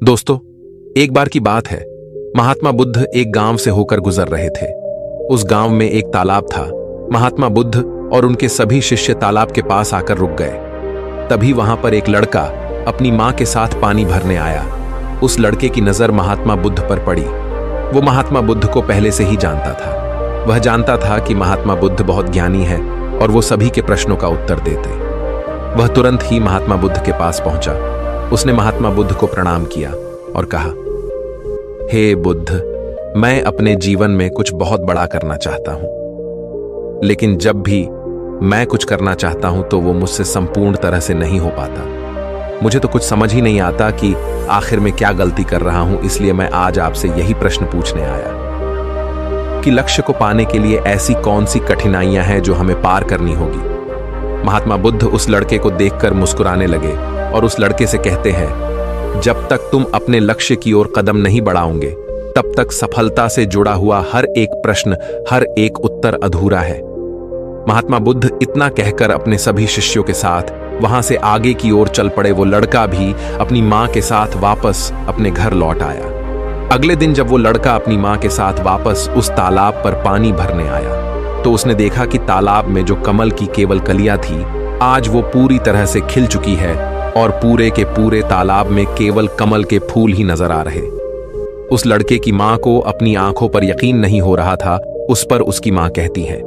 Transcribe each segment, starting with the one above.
दोस्तों, एक बार की बात है। महात्मा बुद्ध एक गांव से होकर गुजर रहे थे। उस गांव में एक तालाब था। महात्मा बुद्ध और उनके सभी शिष्य तालाब के पास आकर रुक गए। तभी वहां पर एक लड़का अपनी मां के साथ पानी भरने आया। उस लड़के की नजर महात्मा बुद्ध पर पड़ी। वो महात्मा बुद्ध को पहले से ही जानता था। वह जानता था कि महात्मा बुद्ध बहुत ज्ञानी है और वो सभी के प्रश्नों का उत्तर देते। वह तुरंत ही महात्मा बुद्ध के पास पहुंचा। उसने महात्मा बुद्ध को प्रणाम किया और कहा, हे बुद्ध, मैं अपने जीवन में कुछ बहुत बड़ा करना चाहता हूं, लेकिन जब भी मैं कुछ करना चाहता हूं तो वो मुझसे संपूर्ण तरह से नहीं हो पाता। मुझे तो कुछ समझ ही नहीं आता कि आखिर में क्या गलती कर रहा हूं। इसलिए मैं आज आपसे यही प्रश्न पूछने आया कि लक्ष्य को पाने के लिए ऐसी कौन सी कठिनाइयां हैं जो हमें पार करनी होगी। महात्मा बुद्ध उस लड़के को देखकर मुस्कुराने लगे और उस लड़के से कहते हैं, जब तक तुम अपने लक्ष्य की ओर कदम नहीं बढ़ाओगे तब तक सफलता से जुड़ा हुआ हर एक प्रश्न, हर एक उत्तर अधूरा है। महात्मा बुद्ध इतना कहकर अपने सभी शिष्यों के साथ वहां से आगे की ओर चल पड़े। वो लड़का भी अपनी मां के साथ वापस अपने घर लौट आया। अगले दिन जब वो लड़का अपनी मां के साथ वापस उस तालाब पर पानी भरने आया तो उसने देखा कि तालाब में जो कमल की केवल कलियां थी, आज वो पूरी तरह से खिल चुकी है और पूरे के पूरे तालाब में केवल कमल के फूल ही नजर आ रहे। उस लड़के की मां को अपनी आंखों पर यकीन नहीं हो रहा था। उस पर उसकी मां कहती है,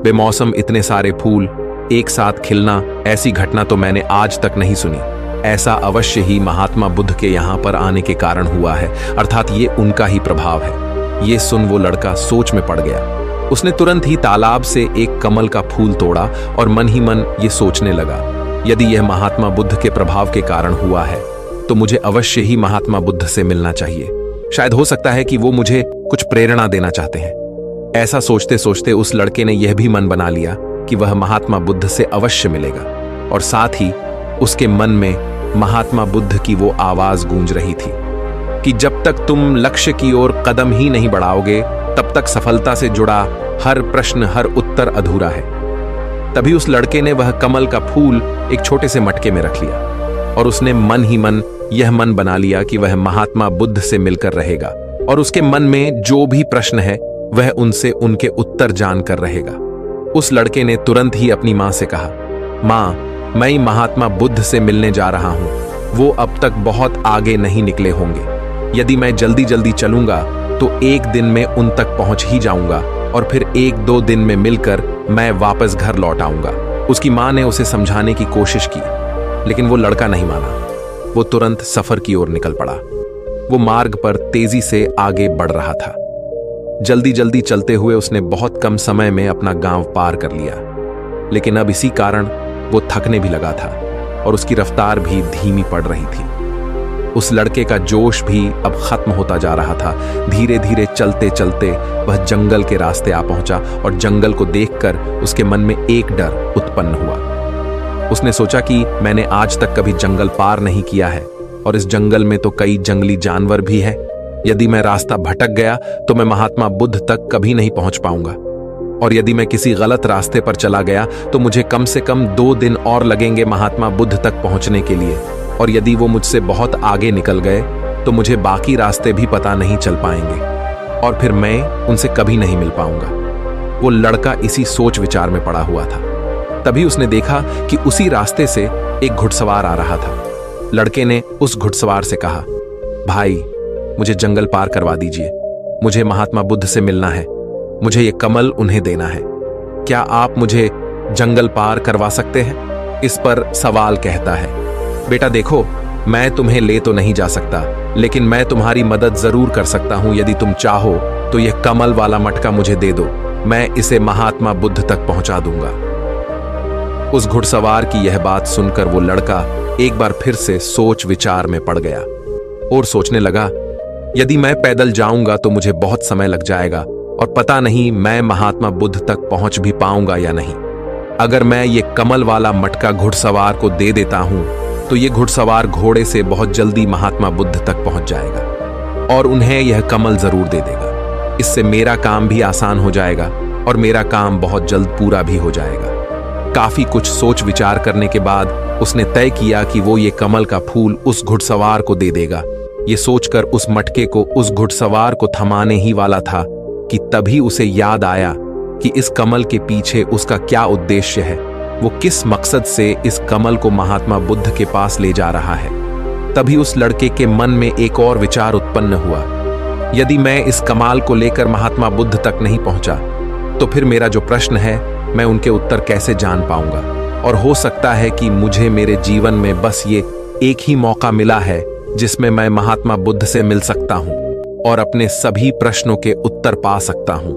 बेमौसम इतने सारे फूल एक साथ खिलना, ऐसी घटना तो मैंने आज तक नहीं सुनी। ऐसा अवश्य ही महात्मा बुद्ध के यहां पर आने के कारण हुआ है, अर्थात ये उनका ही प्रभाव है। ये सुन वो लड़का सोच में पड़ गया। उसने तुरंत ही तालाब से एक कमल का फूल तोड़ा और मन ही मन ये सोचने लगा, यदि यह महात्मा बुद्ध के प्रभाव के कारण हुआ है तो मुझे अवश्य ही महात्मा बुद्ध से मिलना चाहिए। शायद हो सकता है कि वो मुझे कुछ प्रेरणा देना चाहते हैं। ऐसा सोचते सोचते उस लड़के ने यह भी मन बना लिया कि वह महात्मा बुद्ध से अवश्य मिलेगा। और साथ ही उसके मन में महात्मा बुद्ध की वो आवाज गूंज रही थी कि जब तक तुम लक्ष्य की ओर कदम ही नहीं बढ़ाओगे तब तक सफलता से जुड़ा हर प्रश्न, हर उत्तर अधूरा है। तभी उस लड़के ने वह कमल का फूल एक छोटे से मटके में रख लिया और उसने मन ही मन यह मन बना लिया कि वह महात्मा बुद्ध से मिलकर रहेगा और उसके मन में जो भी प्रश्न है वह उनसे उनके उत्तर जानकर रहेगा। उस लड़के ने तुरंत ही अपनी मां से कहा, मां, मैं महात्मा बुद्ध से मिलने जा रहा हूं। वो अब तक बहुत आगे नहीं निकले होंगे। यदि मैं जल्दी जल्दी चलूंगा तो एक दिन में उन तक पहुंच ही जाऊंगा और फिर एक दो दिन में मिलकर मैं वापस घर लौट आऊंगा। उसकी मां ने उसे समझाने की कोशिश की, लेकिन वो लड़का नहीं माना। वो तुरंत सफर की ओर निकल पड़ा। वो मार्ग पर तेजी से आगे बढ़ रहा था। जल्दी जल्दी चलते हुए उसने बहुत कम समय में अपना गांव पार कर लिया, लेकिन अब इसी कारण वो थकने भी लगा था और उसकी रफ्तार भी धीमी पड़ रही थी। उस लड़के का जोश भी अब खत्म होता जा रहा था। धीरे धीरे चलते चलते वह जंगल के रास्ते आ पहुंचा और जंगल को देखकर उसके मन में एक डर उत्पन्न हुआ। उसने सोचा कि मैंने आज तक कभी जंगल पार नहीं किया है और इस जंगल में तो कई जंगली जानवर भी हैं। यदि मैं रास्ता भटक गया तो मैं महात्मा बुद्ध तक कभी नहीं पहुंच पाऊंगा, और यदि मैं किसी गलत रास्ते पर चला गया तो मुझे कम से कम 2 दिन और लगेंगे महात्मा बुद्ध तक पहुंचने के लिए, और यदि वो मुझसे बहुत आगे निकल गए तो मुझे बाकी रास्ते भी पता नहीं चल पाएंगे और फिर मैं उनसे कभी नहीं मिल पाऊंगा। वो लड़का इसी सोच विचार में पड़ा हुआ था। तभी उसने देखा कि उसी रास्ते से एक घुड़सवार आ रहा था। लड़के ने उस घुड़सवार से कहा, भाई, मुझे जंगल पार करवा दीजिए। मुझे महात्मा बुद्ध से मिलना है। मुझे ये कमल उन्हें देना है। क्या आप मुझे जंगल पार करवा सकते हैं? इस पर सवाल कहता है, बेटा देखो, मैं तुम्हें ले तो नहीं जा सकता, लेकिन मैं तुम्हारी मदद जरूर कर सकता हूं। यदि तुम चाहो तो यह कमल वाला मटका मुझे दे दो, मैं इसे महात्मा बुद्ध तक पहुंचा दूंगा। उस घुड़सवार की यह बात सुनकर वो लड़का एक बार फिर से सोच विचार में पड़ गया और सोचने लगा, यदि मैं पैदल जाऊंगा तो मुझे बहुत समय लग जाएगा और पता नहीं मैं महात्मा बुद्ध तक पहुंच भी पाऊंगा या नहीं। अगर मैं ये कमल वाला मटका घुड़सवार को दे देता हूं तो ये घुड़सवार घोड़े से बहुत जल्दी महात्मा बुद्ध तक पहुंच जाएगा और उन्हें यह कमल जरूर दे देगा। इससे मेरा काम भी आसान हो जाएगा और मेरा काम बहुत जल्द पूरा भी हो जाएगा। काफी कुछ सोच विचार करने के बाद उसने तय किया कि वो ये कमल का फूल उस घुड़सवार को दे देगा। ये सोचकर उस मटके को उस घुड़सवार को थमाने ही वाला था कि तभी उसे याद आया कि इस कमल के पीछे उसका क्या उद्देश्य है, वो किस मकसद से इस कमल को महात्मा बुद्ध के पास ले जा रहा है। तभी उस लड़के के मन में एक और विचार उत्पन्न हुआ, यदि मैं इस कमाल को लेकर महात्मा बुद्ध तक नहीं पहुंचा तो फिर मेरा जो प्रश्न है मैं उनके उत्तर कैसे जान पाऊंगा। और हो सकता है कि मुझे मेरे जीवन में बस ये एक ही मौका मिला है जिसमें मैं महात्मा बुद्ध से मिल सकता हूं और अपने सभी प्रश्नों के उत्तर पा सकता हूं।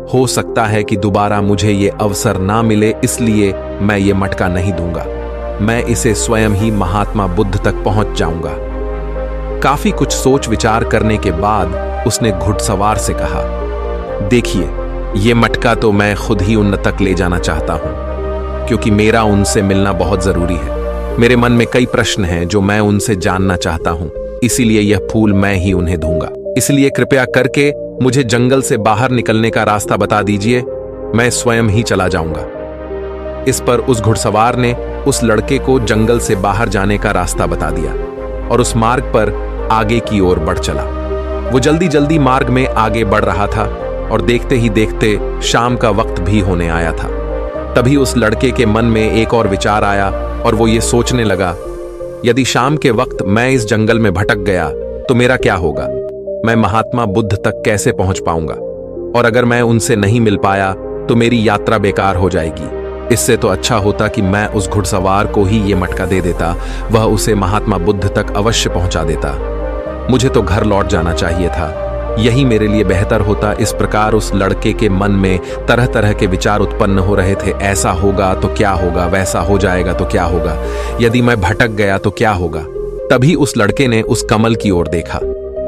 हो सकता है कि दोबारा मुझे ये अवसर ना मिले, इसलिए मैं ये मटका नहीं दूंगा। मैं इसे स्वयं ही महात्मा बुद्ध तक पहुंच जाऊंगा। काफी कुछ सोच विचार करने के बाद उसने घुड़सवार से कहा, देखिए, ये मटका तो मैं खुद ही उन तक ले जाना चाहता हूं, क्योंकि मेरा उनसे मिलना बहुत जरूरी है। मेरे मन में कई प्रश्न हैं जो मैं उनसे जानना चाहता हूं, इसीलिए यह फूल मैं ही उन्हें दूंगा। इसलिए कृपया करके मुझे जंगल से बाहर निकलने का रास्ता बता दीजिए, मैं स्वयं ही चला जाऊंगा। इस पर उस घुड़सवार ने उस लड़के को जंगल से बाहर जाने का रास्ता बता दिया और उस मार्ग पर आगे की ओर बढ़ चला। वो जल्दी जल्दी मार्ग में आगे बढ़ रहा था और देखते ही देखते शाम का वक्त भी होने आया था। तभी उस लड़के के मन में एक और विचार आया और वो ये सोचने लगा, यदि शाम के वक्त मैं इस जंगल में भटक गया तो मेरा क्या होगा? मैं महात्मा बुद्ध तक कैसे पहुंच पाऊंगा? और अगर मैं उनसे नहीं मिल पाया तो मेरी यात्रा बेकार हो जाएगी। इससे तो अच्छा होता कि मैं उस घुड़सवार को ही ये मटका दे देता, वह उसे महात्मा बुद्ध तक अवश्य पहुंचा देता। मुझे तो घर लौट जाना चाहिए था, यही मेरे लिए बेहतर होता। इस प्रकार उस लड़के के मन में तरह तरह के विचार उत्पन्न हो रहे थे। ऐसा होगा तो क्या होगा, वैसा हो जाएगा तो क्या होगा, यदि मैं भटक गया तो क्या होगा। तभी उस लड़के ने उस कमल की ओर देखा।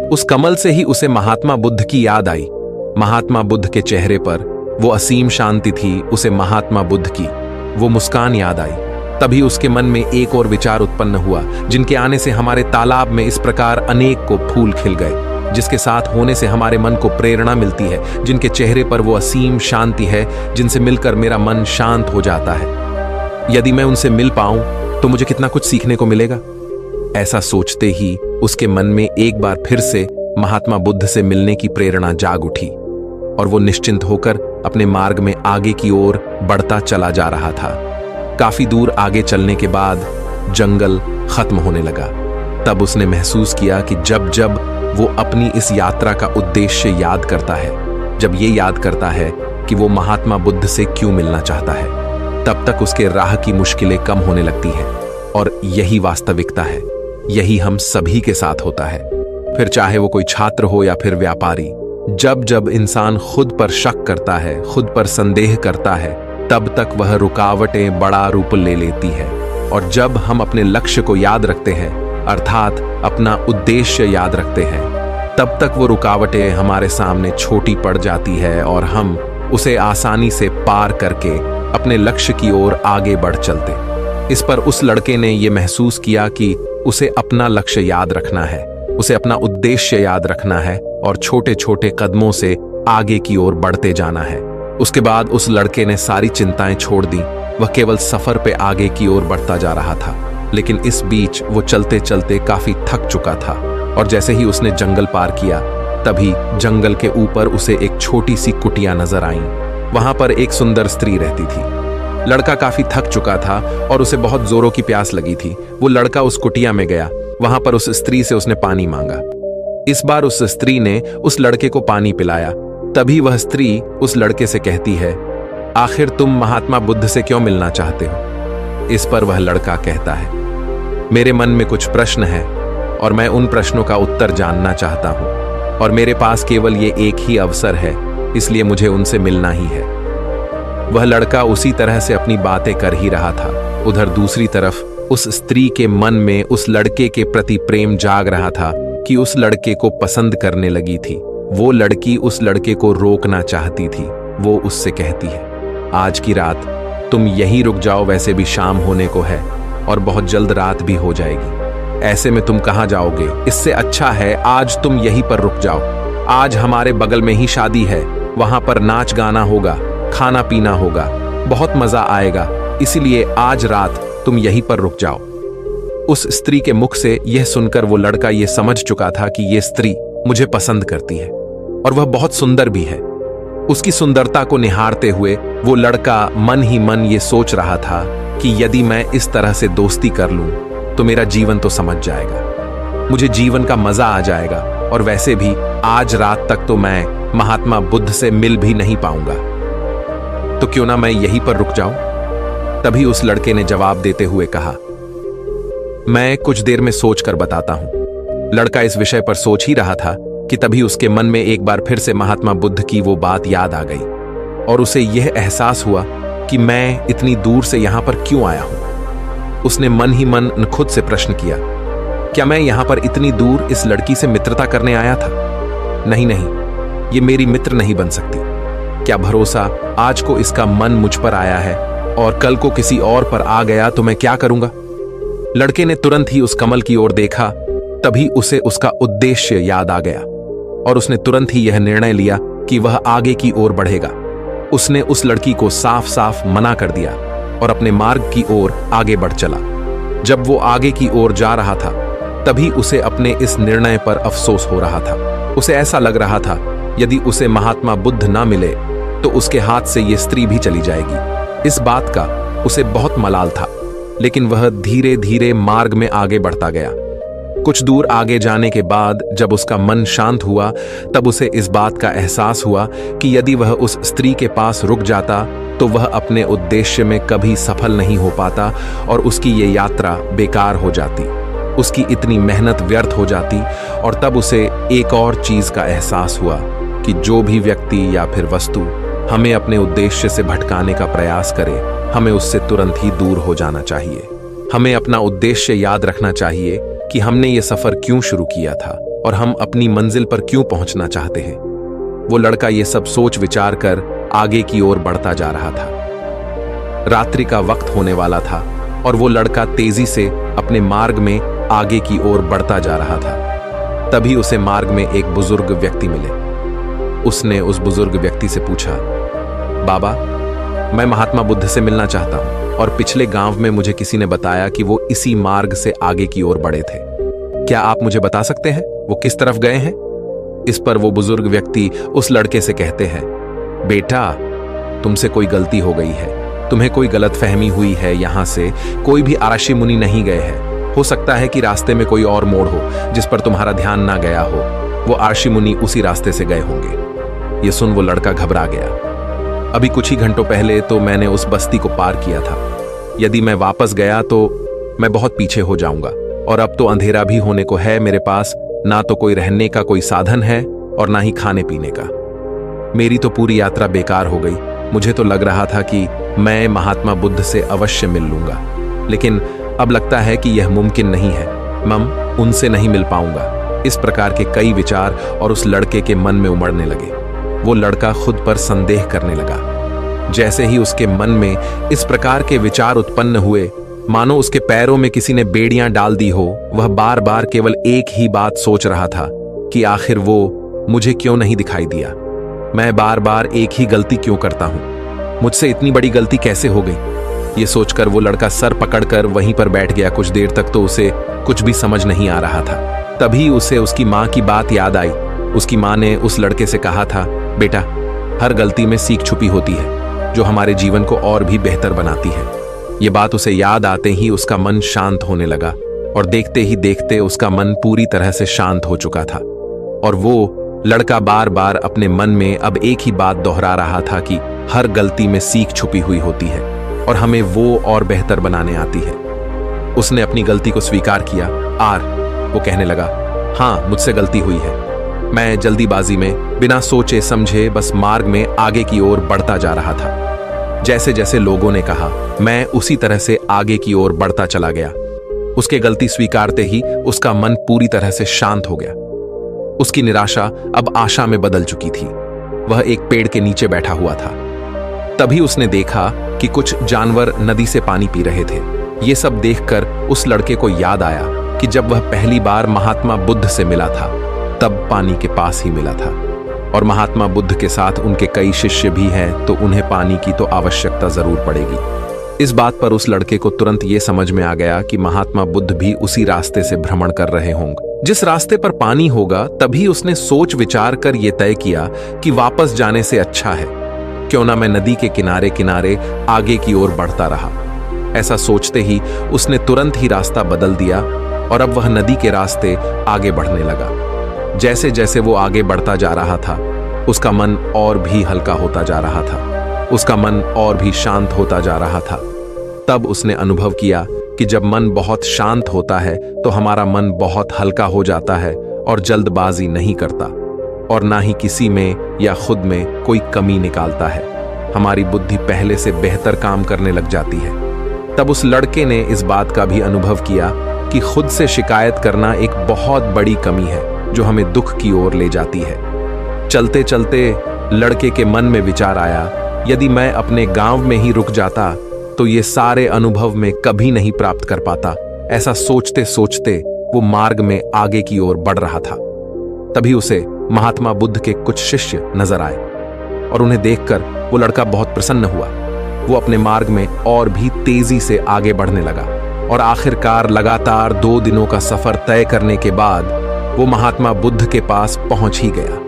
उस कमल से ही उसे महात्मा बुद्ध की याद आई। महात्मा बुद्ध के चेहरे पर वो असीम शांति थी, उसे महात्मा बुद्ध की वो मुस्कान याद आई। तभी उसके मन में एक और विचार उत्पन्न हुआ, जिनके आने से हमारे तालाब में इस प्रकार अनेक को फूल खिल गए, जिसके साथ होने से हमारे मन को प्रेरणा मिलती है, जिनके चेहरे पर वो असीम शांति है, जिनसे मिलकर मेरा मन शांत हो जाता है। यदि मैं उनसे मिल पाऊं तो मुझे कितना कुछ सीखने को मिलेगा। ऐसा सोचते ही उसके मन में एक बार फिर से महात्मा बुद्ध से मिलने की प्रेरणा जाग उठी और वो निश्चिंत होकर अपने मार्ग में आगे की ओर बढ़ता चला जा रहा था। काफी दूर आगे चलने के बाद जंगल खत्म होने लगा। तब उसने महसूस किया कि जब जब वो अपनी इस यात्रा का उद्देश्य याद करता है, जब ये याद करता है कि वो महात्मा बुद्ध से क्यों मिलना चाहता है, तब तक उसके राह की मुश्किलें कम होने लगती है। और यही वास्तविकता है, यही हम सभी के साथ होता है, फिर चाहे वो कोई छात्र हो या फिर व्यापारी। जब जब इंसान खुद पर शक करता है, खुद पर संदेह करता है, तब तक वह रुकावटें बड़ा रूप ले लेती है। और जब हम अपने लक्ष्य को याद रखते हैं, अर्थात अपना उद्देश्य याद रखते हैं, तब तक वो रुकावटें हमारे सामने छोटी पड़ जाती है और हम उसे आसानी से पार करके अपने लक्ष्य की ओर आगे बढ़ चलते। इस पर उस लड़के ने यह महसूस किया कि उसे अपना लक्ष्य याद रखना है, उसे अपना उद्देश्य याद रखना है और छोटे छोटे कदमों से आगे की ओर बढ़ते जाना है। उसके बाद उस लड़के ने सारी चिंताएं छोड़ दी, वह केवल सफर पे आगे की ओर बढ़ता जा रहा था। लेकिन इस बीच वो चलते चलते काफी थक चुका था और जैसे ही उसने जंगल पार किया, तभी जंगल के ऊपर उसे एक छोटी सी कुटिया नजर आई। वहां पर एक सुंदर स्त्री रहती थी। लड़का काफी थक चुका था और उसे बहुत जोरों की प्यास लगी थी। वो लड़का उस कुटिया में गया, वहां पर उस स्त्री से उसने पानी मांगा। इस बार उस स्त्री ने उस लड़के को पानी पिलाया। तभी वह स्त्री उस लड़के से कहती है, आखिर तुम महात्मा बुद्ध से क्यों मिलना चाहते हो? इस पर वह लड़का कहता है, मेरे मन में कुछ प्रश्न हैं और मैं उन प्रश्नों का उत्तर जानना चाहता हूं और मेरे पास केवल ये एक ही अवसर है, इसलिए मुझे उनसे मिलना ही है। वह लड़का उसी तरह से अपनी बातें कर ही रहा था। उधर दूसरी तरफ उस स्त्री के मन में उस लड़के के प्रति प्रेम जाग रहा था कि उस लड़के को पसंद करने लगी थी। वो लड़की उस लड़के को रोकना चाहती थी। वो उससे कहती है, आज की रात तुम यहीं रुक जाओ, वैसे भी शाम होने को है और बहुत जल्द रात भी हो जाएगी। ऐसे में तुम कहाँ जाओगे? इससे अच्छा है आज तुम यहीं पर रुक जाओ। आज हमारे बगल में ही शादी है, वहां पर नाच गाना होगा, खाना पीना होगा, बहुत मजा आएगा। इसीलिए आज रात तुम यहीं पर रुक जाओ। उस स्त्री के मुख से यह सुनकर वो लड़का यह समझ चुका था कि यह स्त्री मुझे पसंद करती है और वह बहुत सुंदर भी है। उसकी सुंदरता को निहारते हुए वो लड़का मन ही मन ये सोच रहा था कि यदि मैं इस तरह से दोस्ती कर लूं तो मेरा जीवन तो समझ जाएगा, मुझे जीवन का मजा आ जाएगा, और वैसे भी आज रात तक तो मैं महात्मा बुद्ध से मिल भी नहीं पाऊंगा, तो क्यों ना मैं यहीं पर रुक जाऊं। तभी उस लड़के ने जवाब देते हुए कहा, मैं कुछ देर में सोच कर बताता हूं। लड़का इस विषय पर सोच ही रहा था कि तभी उसके मन में एक बार फिर से महात्मा बुद्ध की वो बात याद आ गई और उसे यह एहसास हुआ कि मैं इतनी दूर से यहां पर क्यों आया हूं। उसने मन ही मन खुद से प्रश्न किया, क्या मैं यहां पर इतनी दूर इस लड़की से मित्रता करने आया था? नहीं नहीं, ये मेरी मित्र नहीं बन सकती। क्या भरोसा आज को इसका मन मुझ पर आया है और कल को किसी और पर आ गया तो मैं क्या करूंगा। लड़के ने तुरंत ही उस कमल की ओर देखा, तभी उसे उसका उद्देश्य याद आ गया और उसने तुरंत ही यह निर्णय लिया कि वह आगे की ओर बढ़ेगा। उसने उस लड़की को साफ साफ मना कर दिया और अपने मार्ग की ओर आगे बढ़ चला। जब वो आगे की ओर जा रहा था तभी उसे अपने इस निर्णय पर अफसोस हो रहा था। उसे ऐसा लग रहा था यदि उसे महात्मा बुद्ध ना मिले तो उसके हाथ से ये स्त्री भी चली जाएगी। इस बात का उसे बहुत मलाल था, लेकिन वह धीरे धीरे मार्ग में आगे बढ़ता गया। कुछ दूर आगे जाने के बाद जब उसका मन शांत हुआ तब उसे इस बात का एहसास हुआ कि यदि वह उस स्त्री के पास रुक जाता तो वह अपने उद्देश्य में कभी सफल नहीं हो पाता और उसकी ये यात्रा बेकार हो जाती, उसकी इतनी मेहनत व्यर्थ हो जाती। और तब उसे एक और चीज का एहसास हुआ कि जो भी व्यक्ति या फिर वस्तु हमें अपने उद्देश्य से भटकाने का प्रयास करे, हमें उससे तुरंत ही दूर हो जाना चाहिए। हमें अपना उद्देश्य याद रखना चाहिए कि हमने ये सफर क्यों शुरू किया था और हम अपनी मंजिल पर क्यों पहुंचना चाहते हैं। वो लड़का ये सब सोच विचार कर आगे की ओर बढ़ता जा रहा था। रात्रि का वक्त होने वाला था और वो लड़का तेजी से अपने मार्ग में आगे की ओर बढ़ता जा रहा था। तभी उसे मार्ग में एक बुजुर्ग व्यक्ति मिले। उसने उस बुजुर्ग व्यक्ति से पूछा, बाबा, मैं महात्मा बुद्ध से मिलना चाहता हूं और पिछले गांव में मुझे किसी ने बताया कि वो इसी मार्ग से आगे की ओर बढ़े थे। क्या आप मुझे बता सकते हैं वो किस तरफ गए हैं? इस पर वो बुजुर्ग व्यक्ति उस लड़के से कहते हैं, बेटा, तुमसे कोई गलती हो गई है, तुम्हें कोई गलतफहमी हुई है। यहां से कोई भी आरषि मुनि नहीं गए हैं। हो सकता है कि रास्ते में कोई और मोड़ हो जिस पर तुम्हारा ध्यान ना गया हो। वो आरषि मुनि उसी रास्ते से गए होंगे। ये सुन वो लड़का घबरा गया। अभी कुछ ही घंटों पहले तो मैंने उस बस्ती को पार किया था। यदि मैं वापस गया तो मैं बहुत पीछे हो जाऊंगा और अब तो अंधेरा भी होने को है। मेरे पास ना तो कोई रहने का कोई साधन है और ना ही खाने पीने का। मेरी तो पूरी यात्रा बेकार हो गई। मुझे तो लग रहा था कि मैं महात्मा बुद्ध से अवश्य मिल लूंगा, लेकिन अब लगता है कि यह मुमकिन नहीं है। मैं उनसे नहीं मिल पाऊंगा। इस प्रकार के कई विचार और उस लड़के के मन में उमड़ने लगे। वो लड़का खुद पर संदेह करने लगा। जैसे ही उसके मन में इस प्रकार के विचार उत्पन्न हुए, मानो उसके पैरों में किसी ने बेड़ियां डाल दी हो। वह बार बार केवल एक ही बात सोच रहा था कि आखिर वो मुझे क्यों नहीं दिखाई दिया। मैं बार बार एक ही गलती क्यों करता हूं? मुझसे इतनी बड़ी गलती कैसे हो गई? ये सोचकर वो लड़का सर पकड़कर वहीं पर बैठ गया। कुछ देर तक तो उसे कुछ भी समझ नहीं आ रहा था। तभी उसे उसकी माँ की बात याद आई। उसकी माँ ने उस लड़के से कहा था, बेटा, हर गलती में सीख छुपी होती है जो हमारे जीवन को और भी बेहतर बनाती है। ये बात उसे याद आते ही उसका मन शांत होने लगा और देखते ही देखते उसका मन पूरी तरह से शांत हो चुका था। और वो लड़का बार बार अपने मन में अब एक ही बात दोहरा रहा था कि हर गलती में सीख छुपी हुई होती है और हमें वो और बेहतर बनाने आती है। उसने अपनी गलती को स्वीकार किया। वो कहने लगा, हाँ, मुझसे गलती हुई है। मैं जल्दीबाजी में बिना सोचे समझे बस मार्ग में आगे की ओर बढ़ता जा रहा था। जैसे जैसे लोगों ने कहा, मैं उसी तरह से आगे की ओर बढ़ता चला गया। उसके गलती स्वीकारते ही उसका मन पूरी तरह से शांत हो गया। उसकी निराशा अब आशा में बदल चुकी थी। वह एक पेड़ के नीचे बैठा हुआ था। तभी उसने देखा कि कुछ जानवर नदी से पानी पी रहे थे। ये सब देखकर उस लड़के को याद आया कि जब वह पहली बार महात्मा बुद्ध से मिला था तब पानी के पास ही मिला था, और महात्मा बुद्ध के साथ उनके कई शिष्य भी हैं, तो उन्हें पानी की तो आवश्यकता जरूर पड़ेगी। इस बात पर उस लड़के को तुरंत ये समझ में आ गया कि महात्मा बुद्ध भी उसी रास्ते से भ्रमण कर रहे होंगे। जिस रास्ते पर पानी होगा तभी उसने सोच विचार कर यह तय किया कि वापस जाने से अच्छा है क्यों ना मैं नदी के किनारे किनारे आगे की ओर बढ़ता रहा। ऐसा सोचते ही उसने तुरंत ही रास्ता बदल दिया और अब वह नदी के रास्ते आगे बढ़ने लगा। जैसे जैसे वो आगे बढ़ता जा रहा था उसका मन और भी हल्का होता जा रहा था, उसका मन और भी शांत होता जा रहा था। तब उसने अनुभव किया कि जब मन बहुत शांत होता है तो हमारा मन बहुत हल्का हो जाता है और जल्दबाजी नहीं करता और ना ही किसी में या खुद में कोई कमी निकालता है। हमारी बुद्धि पहले से बेहतर काम करने लग जाती है। तब उस लड़के ने इस बात का भी अनुभव किया कि खुद से शिकायत करना एक बहुत बड़ी कमी है जो हमें दुख की ओर ले जाती है। चलते चलते लड़के के मन में विचार आया, यदि मैं अपने गांव में ही रुक जाता तो ये सारे अनुभव में कभी नहीं प्राप्त कर पाता। ऐसा सोचते सोचते वो मार्ग में आगे की ओर बढ़ रहा था। तभी उसे महात्मा बुद्ध के कुछ शिष्य नजर आए और उन्हें देखकर वो लड़का बहुत प्रसन्न हुआ। वो अपने मार्ग में और भी तेजी से आगे बढ़ने लगा और आखिरकार लगातार 2 दिनों का सफर तय करने के बाद वो महात्मा बुद्ध के पास पहुंच ही गया।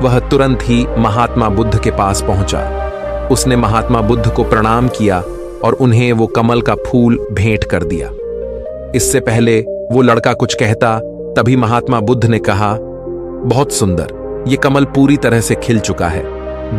वह तुरंत ही महात्मा बुद्ध के पास पहुंचा। उसने महात्मा बुद्ध को प्रणाम किया और उन्हें वो कमल का फूल भेंट कर दिया। इससे पहले वो लड़का कुछ कहता तभी महात्मा बुद्ध ने कहा, बहुत सुंदर, ये कमल पूरी तरह से खिल चुका है।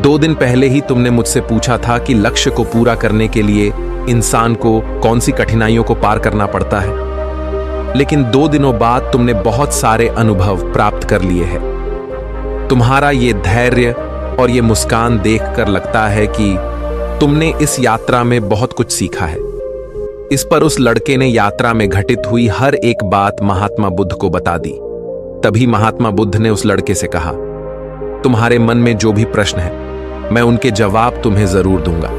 2 दिन पहले ही तुमने मुझसे पूछा था कि लक्ष्य को पूरा करने के लिए इंसान को कौन सी कठिनाइयों को पार करना पड़ता है, लेकिन 2 दिनों बाद तुमने बहुत सारे अनुभव प्राप्त कर लिए हैं। तुम्हारा ये धैर्य और ये मुस्कान देखकर लगता है कि तुमने इस यात्रा में बहुत कुछ सीखा है। इस पर उस लड़के ने यात्रा में घटित हुई हर एक बात महात्मा बुद्ध को बता दी। तभी महात्मा बुद्ध ने उस लड़के से कहा, तुम्हारे मन में जो भी प्रश्न है मैं उनके जवाब तुम्हें जरूर दूंगा।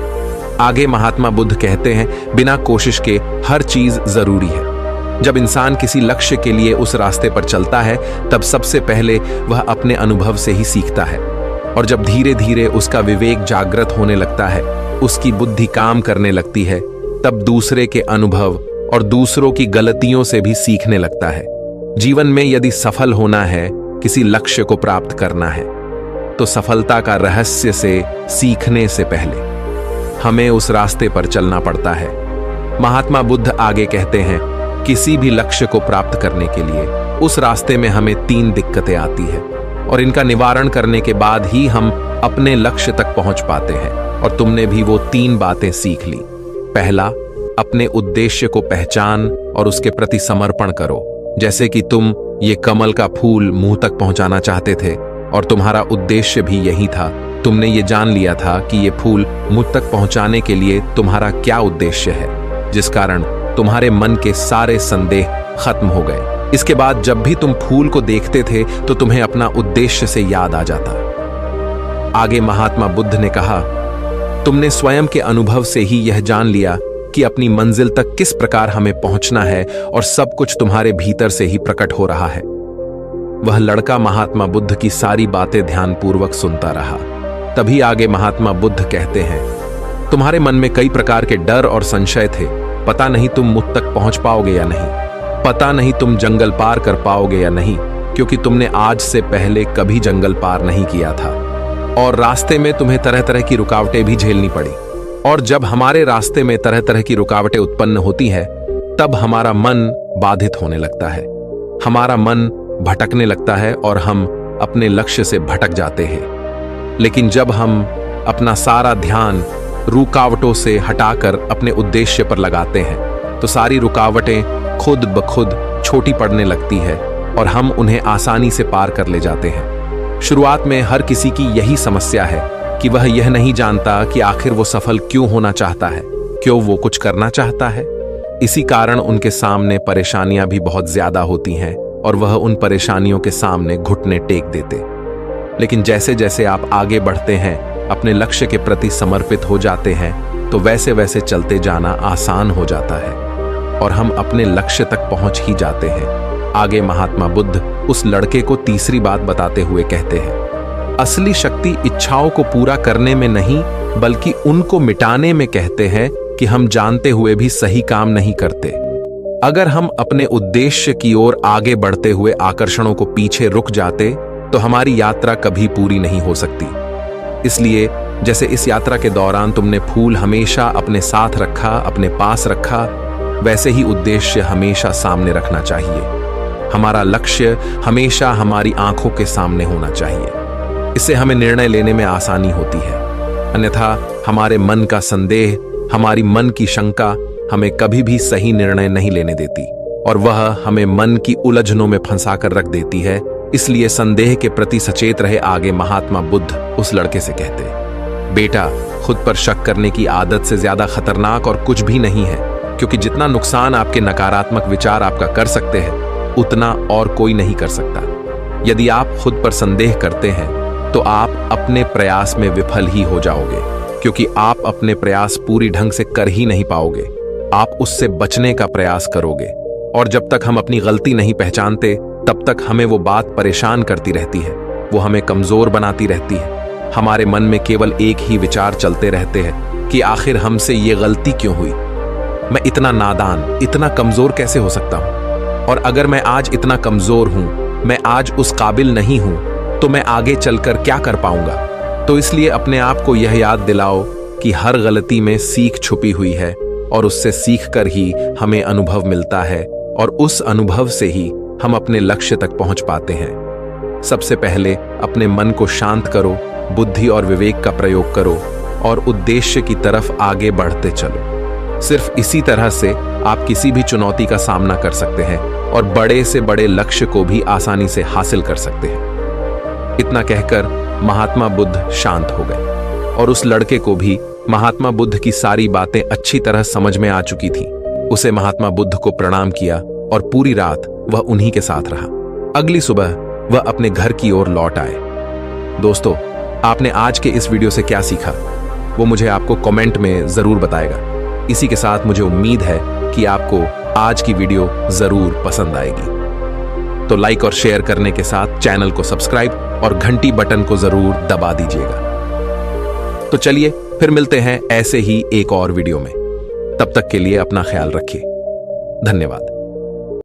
आगे महात्मा बुद्ध कहते हैं, बिना कोशिश के हर चीज जरूरी है। जब इंसान किसी लक्ष्य के लिए उस रास्ते पर चलता है तब सबसे पहले वह अपने अनुभव से ही सीखता है और जब धीरे धीरे उसका विवेक जागृत होने लगता है, उसकी बुद्धि काम करने लगती है, तब दूसरे के अनुभव और दूसरों की गलतियों से भी सीखने लगता है। जीवन में यदि सफल होना है, किसी लक्ष्य को प्राप्त करना है, तो सफलता का रहस्य से सीखने से पहले हमें उस रास्ते पर चलना पड़ता है। महात्मा बुद्ध आगे कहते हैं, किसी भी लक्ष्य को प्राप्त करने के लिए उस रास्ते में हमें 3 दिक्कतें आती है और इनका निवारण करने के बाद ही हम अपने लक्ष्य तक पहुंच पाते हैं। और तुमने भी वो 3 बातें सीख ली। पहला, अपने उद्देश्य को पहचान और उसके प्रति समर्पण करो। जैसे कि तुम ये कमल का फूल मुंह तक पहुंचाना चाहते थे और तुम्हारा उद्देश्य भी यही था। तुमने ये जान लिया था कि ये फूल मुझ तक पहुंचाने के लिए तुम्हारा क्या उद्देश्य है, जिस कारण तुम्हारे मन के सारे संदेह खत्म हो गए। इसके बाद जब भी तुम फूल को देखते थे तो तुम्हें अपना उद्देश्य से याद आ जाता। आगे महात्मा बुद्ध ने कहा, तुमने स्वयं के अनुभव से ही यह जान लिया कि अपनी मंजिल तक किस प्रकार हमें पहुंचना है और सब कुछ तुम्हारे भीतर से ही प्रकट हो रहा है। वह लड़का महात्मा बुद्ध की सारी बातें ध्यानपूर्वक सुनता रहा। तभी आगे महात्मा बुद्ध कहते हैं, तुम्हारे मन में कई प्रकार के डर और संशय थे। पता नहीं तुम मुझ तक पहुंच पाओगे या नहीं, पता नहीं तुम जंगल पार कर पाओगे या नहीं, क्योंकि तुमने आज से पहले कभी जंगल पार नहीं किया था और रास्ते में तुम्हें तरह तरह की रुकावटें भी झेलनी पड़ी। और जब हमारे रास्ते में तरह तरह की रुकावटें उत्पन्न होती है तब हमारा मन बाधित होने लगता है, हमारा मन भटकने लगता है और हम अपने लक्ष्य से भटक जाते हैं। लेकिन जब हम अपना सारा ध्यान रुकावटों से हटाकर अपने उद्देश्य पर लगाते हैं तो सारी रुकावटें खुद ब खुद छोटी पड़ने लगती है और हम उन्हें आसानी से पार कर ले जाते हैं। शुरुआत में हर किसी की यही समस्या है कि वह यह नहीं जानता कि आखिर वो सफल क्यों होना चाहता है, क्यों वो कुछ करना चाहता है। इसी कारण उनके सामने परेशानियां भी बहुत ज्यादा होती हैं और वह उन परेशानियों के सामने घुटने टेक देते। लेकिन जैसे जैसे आप आगे बढ़ते हैं, अपने लक्ष्य के प्रति समर्पित हो जाते हैं, तो वैसे वैसे चलते जाना आसान हो जाता है और हम अपने लक्ष्य तक पहुंच ही जाते हैं। आगे महात्मा बुद्ध उस लड़के को तीसरी बात बताते हुए कहते हैं, असली शक्ति इच्छाओं को पूरा करने में नहीं बल्कि उनको मिटाने में कहते हैं कि हम जानते हुए भी सही काम नहीं करते। अगर हम अपने उद्देश्य की ओर आगे बढ़ते हुए आकर्षणों को पीछे रुक जाते तो हमारी यात्रा कभी पूरी नहीं हो सकती। इसलिए जैसे इस यात्रा के दौरान तुमने फूल हमेशा अपने साथ रखा, अपने पास रखा, वैसे ही उद्देश्य हमेशा सामने रखना चाहिए। हमारा लक्ष्य हमेशा हमारी आंखों के सामने होना चाहिए। इससे हमें निर्णय लेने में आसानी होती है। अन्यथा हमारे मन का संदेह, हमारी मन की शंका हमें कभी भी सही निर्णय नहीं लेने देती और वह हमें मन की उलझनों में फंसाकर रख देती है। इसलिए संदेह के प्रति सचेत रहे। आगे महात्मा बुद्ध उस लड़के से कहते, बेटा, खुद पर शक करने की आदत से ज्यादा खतरनाक और कुछ भी नहीं है, क्योंकि जितना नुकसान आपके नकारात्मक विचार आपका कर सकते हैं उतना और कोई नहीं कर सकता। यदि आप खुद पर संदेह करते हैं तो आप अपने प्रयास में विफल ही हो जाओगे, क्योंकि आप अपने प्रयास पूरी ढंग से कर ही नहीं पाओगे। आप उससे बचने का प्रयास करोगे और जब तक हम अपनी गलती नहीं पहचानते तब तक हमें वो बात परेशान करती रहती है, वो हमें कमजोर बनाती रहती है। हमारे मन में केवल एक ही विचार चलते रहते हैं कि आखिर हमसे ये गलती क्यों हुई, मैं इतना नादान, इतना कमजोर कैसे हो सकता हूं, और अगर मैं आज इतना कमजोर हूं, मैं आज उस काबिल नहीं हूं, तो मैं आगे चलकर क्या कर पाऊंगा। तो इसलिए अपने आप को यह याद दिलाओ कि हर गलती में सीख छुपी हुई है और उससे सीखकर ही हमें अनुभव मिलता है और उस अनुभव से ही हम अपने लक्ष्य तक पहुंच पाते हैं। सबसे पहले अपने मन को शांत करो, बुद्धि और विवेक का प्रयोग करो और उद्देश्य की तरफ आगे बढ़ते चलो। सिर्फ इसी तरह से आप किसी भी चुनौती का सामना कर सकते हैं और बड़े से बड़े लक्ष्य को भी आसानी से हासिल कर सकते हैं। इतना कहकर महात्मा बुद्ध शांत हो गए और उस लड़के को भी महात्मा बुद्ध की सारी बातें अच्छी तरह समझ में आ चुकी थी। उसे महात्मा बुद्ध को प्रणाम किया और पूरी रात वह उन्हीं के साथ रहा। अगली सुबह वह अपने घर की ओर लौट आए। दोस्तों, आपने आज के इस वीडियो से क्या सीखा वो मुझे आपको कमेंट में जरूर बताएगा। इसी के साथ मुझे उम्मीद है कि आपको आज की वीडियो जरूर पसंद आएगी। तो लाइक और शेयर करने के साथ चैनल को सब्सक्राइब और घंटी बटन को जरूर दबा दीजिएगा। तो चलिए फिर मिलते हैं ऐसे ही एक और वीडियो में। तब तक के लिए अपना ख्याल रखिए। धन्यवाद।